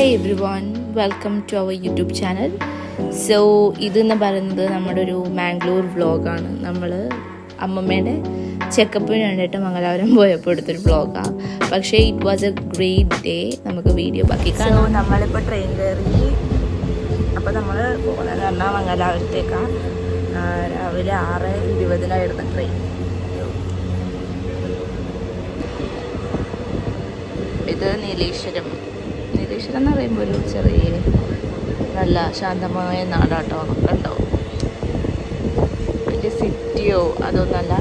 Hi everyone, welcome to our YouTube channel. So ഇതെന്ന് പറയുന്നത് നമ്മുടെ ഒരു മാംഗ്ലൂർ വ്ളോഗാണ്. നമ്മൾ അമ്മമ്മേൻ്റെ ചെക്കപ്പിന് വേണ്ടിയിട്ട് മംഗലാപുരം പോയപ്പോൾ എടുത്തൊരു വ്ളോഗാണ്. പക്ഷേ it was A great day. നമുക്ക് വീഡിയോ ബാക്കി കാണാം. സോ നമ്മളിപ്പോൾ ട്രെയിൻ കയറി. അപ്പോൾ നമ്മൾ പോകുന്നതെന്ന് പറഞ്ഞാൽ മംഗലാപുരത്തേക്കാണ്. രാവിലെ 6:20 ട്രെയിൻ. ഇത് നീലേശ്വരം എന്ന് പറയുമ്പോൾ ഒരു ചെറിയ നല്ല ശാന്തമായ നാടാട്ടോ. കണ്ടോ, വലിയ സിറ്റിയോ അതൊന്നല്ല.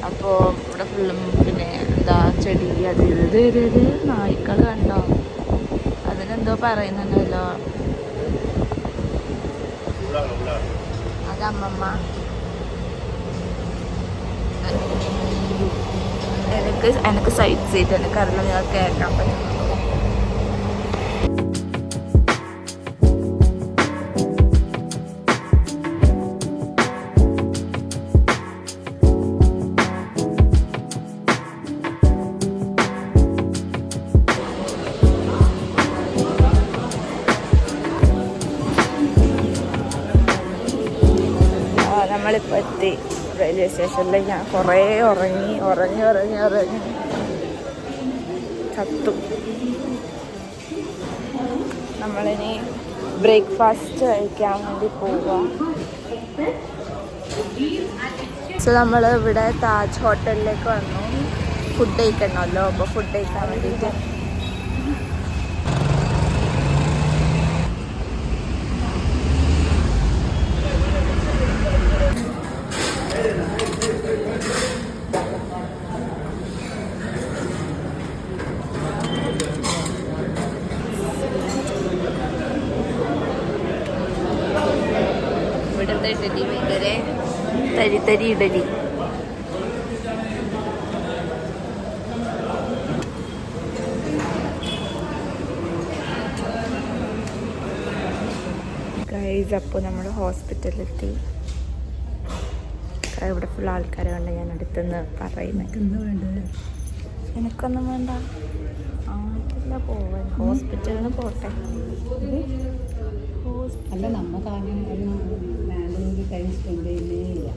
അപ്പോൾ ഇവിടെ ഫുള്ളും പിന്നെ എന്താ ചെടി അത് ഇത് നായ്ക്കൾ കണ്ടോ, അതിനെന്തോ പറയുന്നുണ്ടല്ലോ. അതമ്മമ്മ. എനിക്ക് സൈഡ് സീറ്റ് എനിക്കറിയില്ല, ഞാൻ കേൾക്കാൻ പറ്റും. നമ്മളിപ്പോൾ എത്തി റെയിൽവേ സ്റ്റേഷനിൽ. ഞാൻ കുറേ ഉറങ്ങി ചത്തു. നമ്മളിനി ബ്രേക്ക്ഫാസ്റ്റ് കഴിക്കാൻ വേണ്ടി പോവുക. സോ നമ്മൾ ഇവിടെ താജ് ഹോട്ടലിലേക്ക് വന്നു. ഫുഡ് കഴിക്കണമല്ലോ, അപ്പോൾ ഫുഡ് കഴിക്കാൻ വേണ്ടിയിട്ട് ഇവിടുത്തെ ഇഡലി ഭയങ്കര തരി ഇഡലി. ഗൈസ്, അപ്പോൾ നമ്മൾ ഹോസ്പിറ്റലിലെത്തി. ഇവിടെ ഫുൾ ആൾക്കാരെ കണ്ട് ഞാൻ അടുത്തുനിന്ന് പറയുന്നത്. എനിക്കൊന്നും വേണ്ട, ആർക്കില്ല പോവാൻ. ഹോസ്പിറ്റലിന് പോട്ടെ. അല്ല, നമ്മ കാരണം മാംഗ്ലൂരിൽ ടൈം സ്പെൻഡ് ചെയ്യുന്നേ ഇല്ല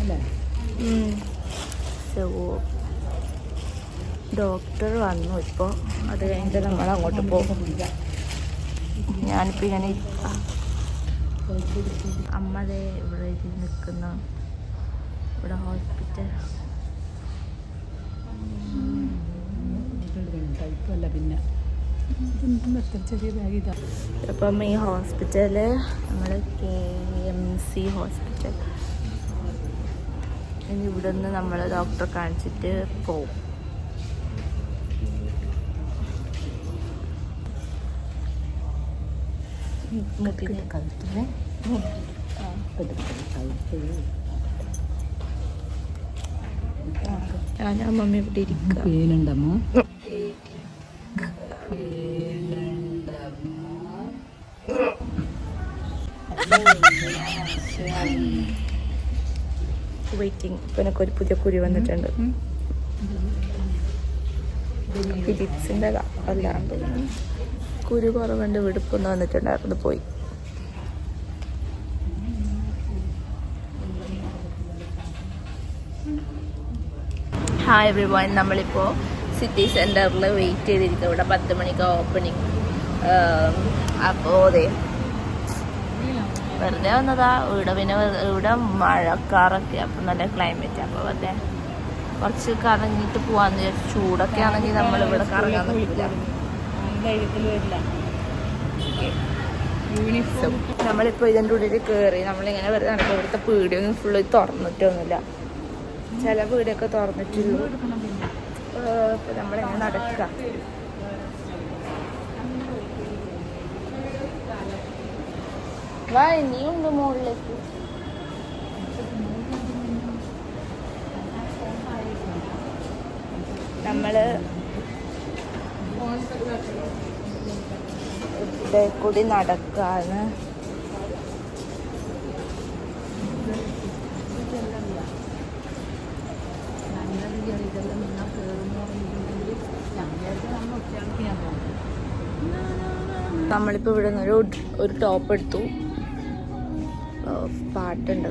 അല്ലേ. സോ ഡോക്ടർ വന്നു ഇപ്പോൾ. അത് കഴിഞ്ഞിട്ട് നമ്മൾ അങ്ങോട്ട് പോകും. ഞാനിപ്പോൾ ഇങ്ങനെ അമ്മതേ ഇവിടെ നിൽക്കുന്ന ഇവിടെ ഹോസ്പിറ്റൽ. ടൈപ്പല്ല പിന്നെ ചെറിയ ബാഗ്. അപ്പം ഈ ഹോസ്പിറ്റല് നമ്മൾ KMC ഹോസ്പിറ്റൽ. ഇനി ഇവിടെ നിന്ന് നമ്മൾ ഡോക്ടറെ കാണിച്ചിട്ട് പോവും. കഴുത്തിനെ ഞാൻ അമ്മമ്മ ഇവിടെ ഇരിക്കുക. പേനുണ്ടമ്മോ? വെയിറ്റിംഗ്. ഇപ്പം എനിക്കൊരു പുതിയ കുരി വന്നിട്ടുണ്ട്. ഫിലിപ്സിൻ്റെ അല്ലാണ്ട് കുരു കുറവുണ്ട്. വെടുപ്പൊന്ന് വന്നിട്ടുണ്ടായിരുന്നു, പോയി. ഹായ് എവ്രി വൺ, നമ്മളിപ്പോൾ സിറ്റി സെൻറ്ററിൽ വെയിറ്റ് ചെയ്തിരിക്കുക. ഇവിടെ 10 മണിക്ക് ഓപ്പണിങ്. അപ്പോൾ അതെ വെറുതെ വന്നതാ. പിന്നെ ഇവിടെ മഴക്കാറൊക്കെ, അപ്പം നല്ല ക്ലൈമറ്റ്. അപ്പോൾ വെറുതെ കുറച്ച് കറങ്ങിയിട്ട് പോകാമെന്ന് വിചാരിച്ചു. ചൂടൊക്കെ ആണെങ്കിൽ നമ്മളിവിടെ കറങ്ങാൻ പറ്റില്ല. നമ്മളിപ്പോൾ ഇതിൻ്റെ ഉള്ളിൽ കയറി. നമ്മളിങ്ങനെ വെറുതെ നടക്കുക. ഇവിടുത്തെ പീടിയൊന്നും ഫുള്ള് തുറന്നിട്ടൊന്നുമില്ല. ചില പീടിയൊക്കെ തുറന്നിട്ടുള്ളൂ. അപ്പോൾ നമ്മളിങ്ങനെ നടക്കുക. വാ, ഇനിയുണ്ട് മുകളിലേക്ക്. നമ്മള് ഇവിടെ കൂടി നടക്കാന്ന്. ഇതെല്ലാം നിങ്ങൾ കയറുന്ന പറഞ്ഞിട്ടുണ്ടെങ്കിൽ ഞങ്ങൾക്ക് നമ്മൾ ഒറ്റയാൾക്ക് ഞാൻ പോകും. നമ്മളിപ്പോൾ ഇവിടെ നിന്ന് ഒരു ടോപ്പ് എടുത്തു. പാട്ടുണ്ട്.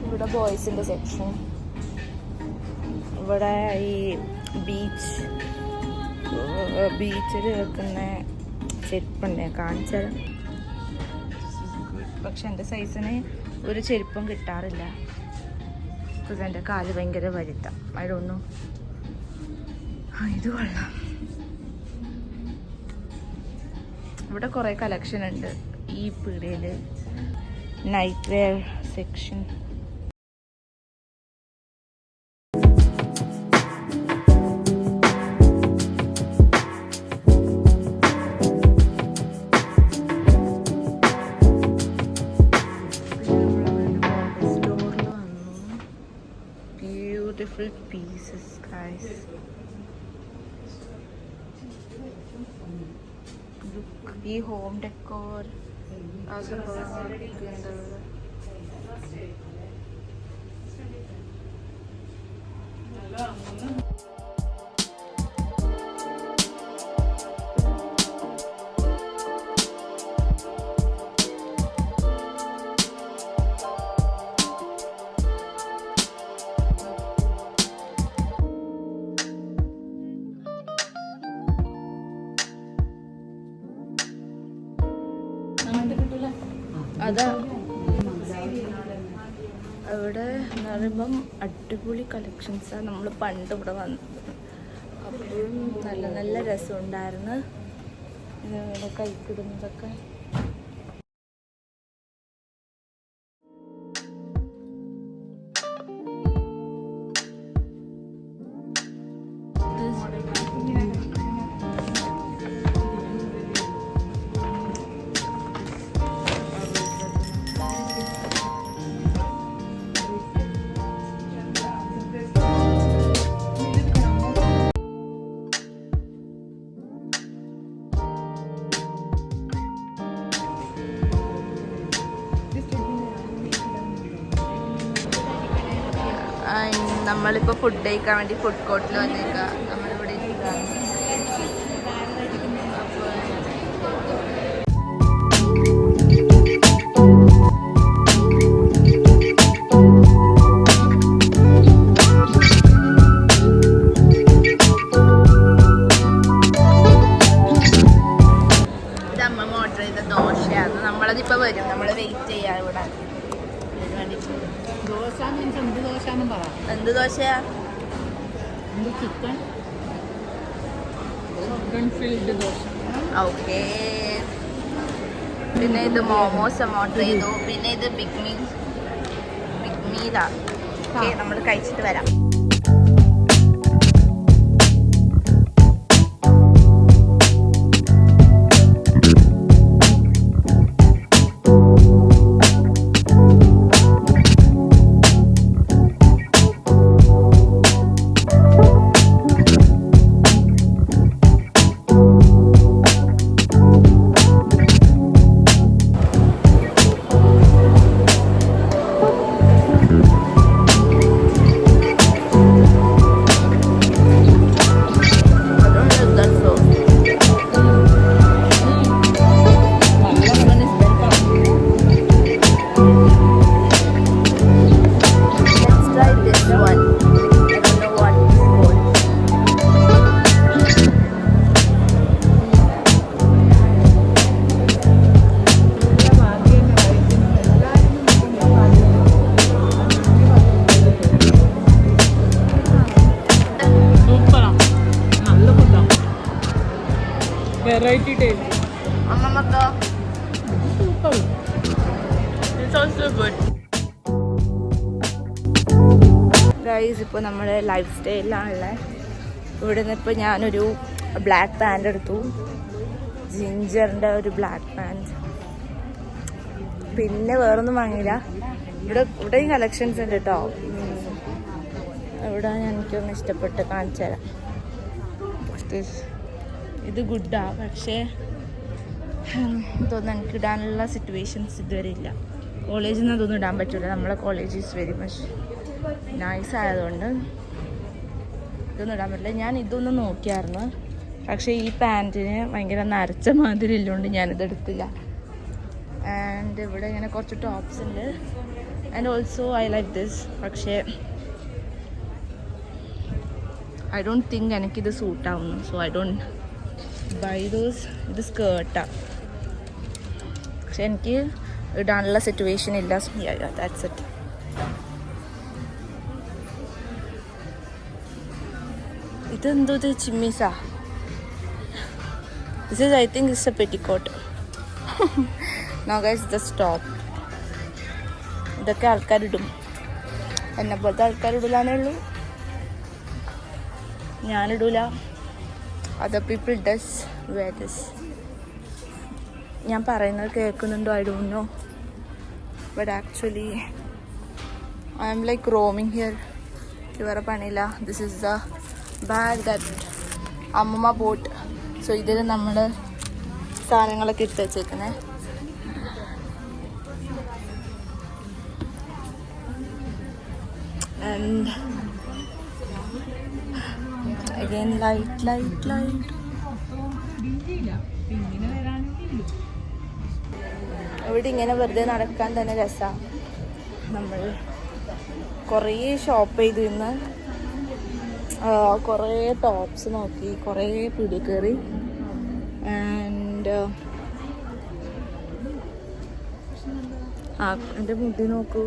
ഇവിടെ ബോയ്സിൻ്റെ സെക്ഷൻ. ഇവിടെ ഈ ബീച്ചിൽ വെക്കുന്ന ചെരുപ്പുണ്ട്, ഞാൻ കാണിച്ചാൽ. പക്ഷെ എൻ്റെ സൈസിന് ഒരു ചെരുപ്പും കിട്ടാറില്ല. ബിക്കോസ് എൻ്റെ കാല് ഭയങ്കര വലുതാ. അതൊന്നു ഇത് കൊള്ളാം. ഇവിടെ കുറേ കളക്ഷൻ ഉണ്ട് ഈ പീടികയിൽ. Night wear section. Beautiful pieces, guys. Look, the home decor. അതാ അവിടെ എന്ന് പറയുമ്പം അടിപൊളി കളക്ഷൻസാണ്. നമ്മൾ പണ്ട് ഇവിടെ വന്നത്, അപ്പോഴും നല്ല നല്ല രസമുണ്ടായിരുന്നു ഇവിടെ കൈക്കിടുന്നതൊക്കെ. നമ്മളിപ്പോൾ ഫുഡ് കഴിക്കാൻ വേണ്ടി ഫുഡ് കോർട്ടിൽ വന്നേക്കുക. നമ്മളിവിടെ ഇത് അമ്മ ഓർഡർ ചെയ്ത ദോശയാണ്. നമ്മളതിപ്പോൾ വരും, നമ്മൾ വെയിറ്റ് ചെയ്യാം ഇവിടെ. എന്ത് ദോശയാ? ഓക്കെ. പിന്നെ ഇത് മോമോസ് ഓർഡർ ചെയ്തു. പിന്നെ ഇത് ബിഗ് മീലാ. ഓക്കെ, നമ്മൾ കഴിച്ചിട്ട് വരാം. Variety taste. Mamma, Super. it's also good. Guys, ഇപ്പോൾ നമ്മുടെ ലൈഫ് സ്റ്റൈലിലാണുള്ളത്. ഇവിടെ നിന്ന് ഇപ്പോൾ ഞാനൊരു ബ്ലാക്ക് പാൻറ് എടുത്തു, ജിഞ്ചറിൻ്റെ ഒരു ബ്ലാക്ക് പാൻറ്. പിന്നെ വേറൊന്നും വാങ്ങിയില്ല. ഇവിടെയും കളക്ഷൻസ് ഉണ്ട് കേട്ടോ. ഇവിടെ എനിക്കൊന്ന് ഇഷ്ടപ്പെട്ട് കാണിച്ചു തരാം. ഇത് ഗുഡാണ്, പക്ഷേ തോന്നുന്നു എനിക്ക് ഇടാനുള്ള സിറ്റുവേഷൻസ് ഇതുവരെ ഇല്ല. കോളേജിൽ നിന്ന് അതൊന്നും ഇടാൻ പറ്റില്ല. നമ്മളെ college is very much nice ആയതുകൊണ്ട് ഇതൊന്നും ഇടാൻ പറ്റില്ല. ഞാൻ ഇതൊന്നും നോക്കിയായിരുന്നു, പക്ഷേ ഈ പാൻറ്റിന് ഭയങ്കര നരച്ച മാതിരി ഇല്ലോണ്ട് ഞാനിതെടുത്തില്ല. ആൻഡ് ഇവിടെ ഇങ്ങനെ കുറച്ച് ടോപ്സ് ഉണ്ട്. And also I like this, പക്ഷേ ഐ ഡോണ്ട് തിങ്ക് എനിക്കിത് സൂട്ടാവുന്നു. So I don't buy those. ഇത് സ്കേർട്ടാണ്, പക്ഷെ എനിക്ക് ഇടാനുള്ള സിറ്റുവേഷൻ ഇല്ല. That's it. ഇതെന്തോ ഇത് ചിമ്മീസാ. This is I think it's a petticoat. No guys, just stop. ഇതൊക്കെ ആൾക്കാരിടും, എന്നെ പോലത്തെ ആൾക്കാരിടില്ലാന്നേ ഉള്ളൂ. ഞാനിടൂല. Other people does wear this. ഞാൻ പറയുന്നത് കേൾക്കുന്നുണ്ടോ I don't know, but actually I am like roaming here. വേറെ പണിയില്ല. This is the bag that അമ്മമ്മ ബോട്ട്. സോ ഇതിൽ നമ്മൾ സാധനങ്ങളൊക്കെ ഇട്ട് വെച്ചേക്കുന്നത്. And again light. ഇവിടെ ഇങ്ങനെ വെറുതെ നടക്കാൻ തന്നെ രസമാണ്. നമ്മൾ കുറേ ഷോപ്പ് ചെയ്ത് ഇന്ന് കുറേ ടോപ്സ് നോക്കി, കുറേ പിടി കയറി. ആൻഡ് എൻ്റെ മുടി നോക്കൂ,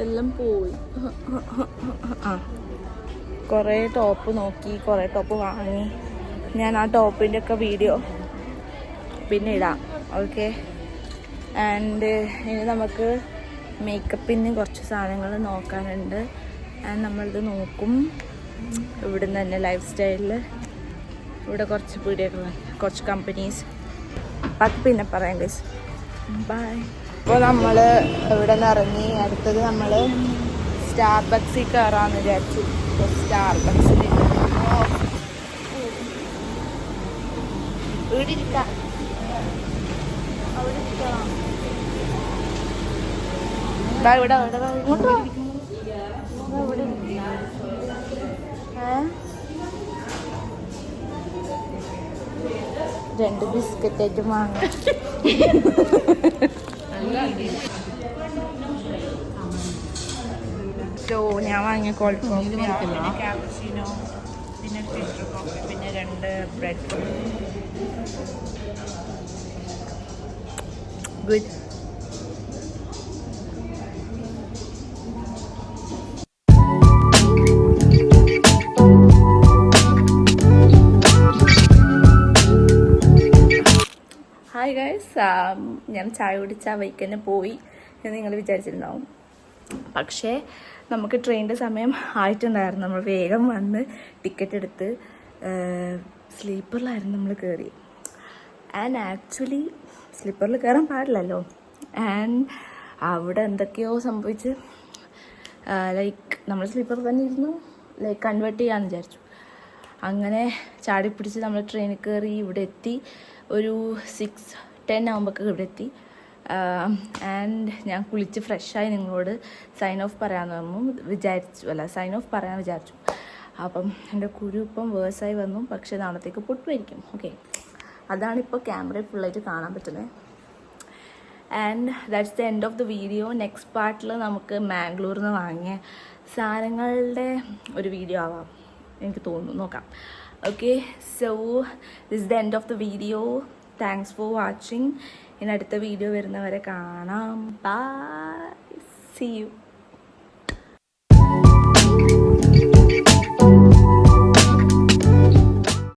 എല്ലാം പോയി. കുറേ ടോപ്പ് നോക്കി, കുറേ ടോപ്പ് വാങ്ങി. ഞാൻ ആ ടോപ്പിൻ്റെ ഒക്കെ വീഡിയോ പിന്നെ ഇടാം, ഓക്കെ. ആൻഡ് ഇനി നമുക്ക് മേക്കപ്പിന് കുറച്ച് സാധനങ്ങൾ നോക്കാനുണ്ട്. ആൻഡ് നമ്മളിത് നോക്കും ഇവിടുന്ന് തന്നെ. ലൈഫ് സ്റ്റൈലിൽ ഇവിടെ കുറച്ച് പീടികകൾ, കുറച്ച് കമ്പനീസ്. ബാക്കി പിന്നെ പറയാം ഗൈസ്. ബൈ. ഇപ്പോൾ നമ്മൾ ഇവിടെ നിന്ന് ഇറങ്ങി. അടുത്തത് നമ്മൾ സ്റ്റാർബക്സിൽ കയറാമെന്ന് വിചാരിച്ചു. സ്റ്റാർബക്സിൽ ഇവിടെ ഇരിക്കാം, അവിടെ ഇരിക്കാം. ഇവിടെ ഇങ്ങോട്ട് ഇവിടെ രണ്ട് ബിസ്ക്കറ്റായിട്ട് വാങ്ങാം. സോ ഞാൻ വാങ്ങിയ കോൾഡ് കോഫി, പിന്നെ ക്യാപ്പുച്ചിനോ, പിന്നെ ഫിൽറ്റർ കോഫി, പിന്നെ 2 ബ്രെഡ്. ഗുഡ്. ഹായ് ഗൈസ്, ഞാൻ ചായ കുടിച്ച വൈക്ക് തന്നെ പോയി എന്ന് നിങ്ങൾ വിചാരിച്ചിട്ടുണ്ടാവും. പക്ഷേ നമുക്ക് ട്രെയിനിൻ്റെ സമയം ആയിട്ടുണ്ടായിരുന്നു. നമ്മൾ വേഗം വന്ന് ടിക്കറ്റ് എടുത്ത് സ്ലീപ്പറിലായിരുന്നു നമ്മൾ കയറി. ആൻഡ് ആക്ച്വലി സ്ലീപ്പറിൽ കയറാൻ പാടില്ലല്ലോ. ആൻഡ് അവിടെ എന്തൊക്കെയോ സംഭവിച്ച് ലൈക്ക് നമ്മൾ സ്ലീപ്പറിൽ തന്നെ ഇരുന്നു ലൈക്ക് കൺവേർട്ട് ചെയ്യാമെന്ന് വിചാരിച്ചു. അങ്ങനെ ചാടിപ്പിടിച്ച് നമ്മൾ ട്രെയിനിൽ കയറി ഇവിടെ എത്തി. ഒരു 6:10 ആകുമ്പോഴേക്ക് ഇവിടെ എത്തി. ആൻഡ് ഞാൻ കുളിച്ച് ഫ്രഷായി നിങ്ങളോട് സൈൻ ഓഫ് പറയാമെന്ന് സൈൻ ഓഫ് പറയാൻ വിചാരിച്ചു. അപ്പം എൻ്റെ കുരു ഇപ്പം വേഴ്സായി വന്നു, പക്ഷേ നാളത്തേക്ക് പൊട്ടുമായിരിക്കും. ഓക്കെ, അതാണിപ്പോൾ ക്യാമറയിൽ ഫുള്ളായിട്ട് കാണാൻ പറ്റുന്നത്. And that's the end of the video. Next പാർട്ടിൽ നമുക്ക് മാംഗ്ലൂരിൽ നിന്ന് വാങ്ങിയ സാധനങ്ങളുടെ ഒരു വീഡിയോ ആവാം എനിക്ക് തോന്നുന്നു, നോക്കാം. Okay, so this is the end of the video. Thanks for watching. ഇനി അടുത്ത വീഡിയോ വരുന്നവരെ കാണാം. Bye. See you.